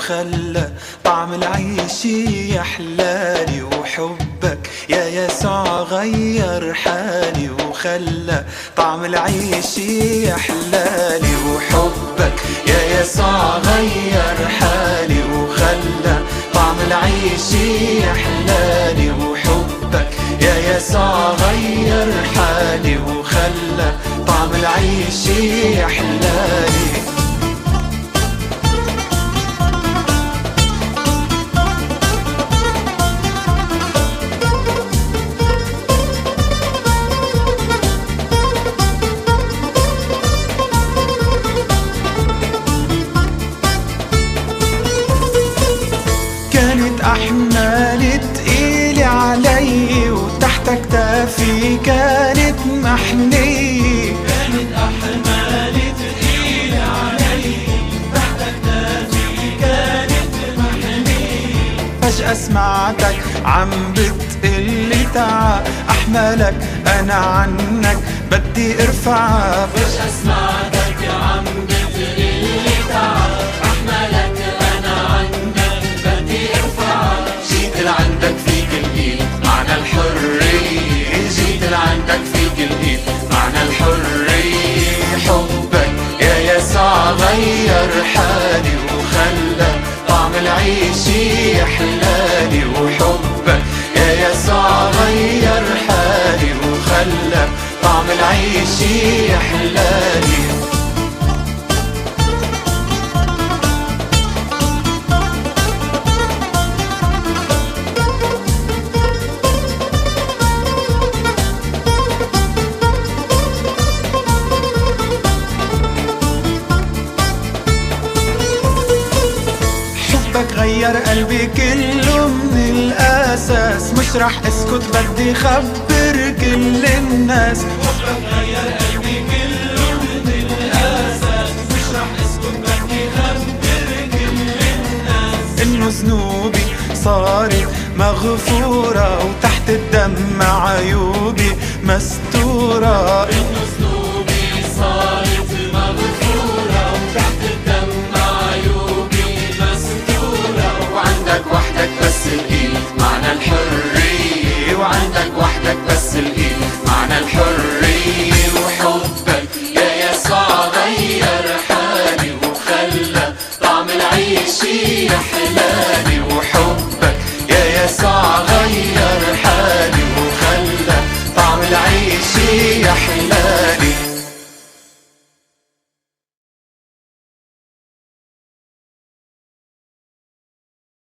وخلى طعم العيش يحلالي، وحبك يا يسوع غير حالي وخلى طعم العيش يحلالي، وحبك يا يسوع غير حالي وخلى طعم العيش يحلالي، وحبك يا يسوع غير حالي وخلى طعم العيش يحلالي. كانت أحمالي تقيلة علي وتحت كتافي كانت محنية، كانت أحمالي تقيلة علي تحت كتافي كانت محنية. فجأة سمعتك عم بتقلي تعا أحملك أنا عنك بدي ارفعها. فجأة سمعتك عم بتقلي تعا أحملك أنا عنك بدي ارفعها. جيت لعندك فيك الإيد معنى الحرية، جيت لعندك فيك الإيد معنى الحرية. حبك يا يسوع غير حالي وخلى طعم العيش يحلالي، وحبك يا يسوع غير حالي وخلى طعم العيش يحلالي. حبك غير قلبي كله من الأساس، مش رح اسكت بدي خبر كل الناس. حبك غير قلبي كله من الأساس، مش رح اسكت بدي خبر كل الناس. إنه ذنوبي صارت مغفورة وتحت الدم عيوبي مستورة. إنه ذنوبي صارت مغفورة وتحت الدم عيوبي مستورة. وعندك وحدك بس الإيد معنى الحرية، وعندك وحدك بس الإيد معنى الحرية. وحبك يا يسوع غير حالي وخلى طعم العيش يحلالي، وحبك يا يسوع غير حالي وخلى طعم العيش يحلالي.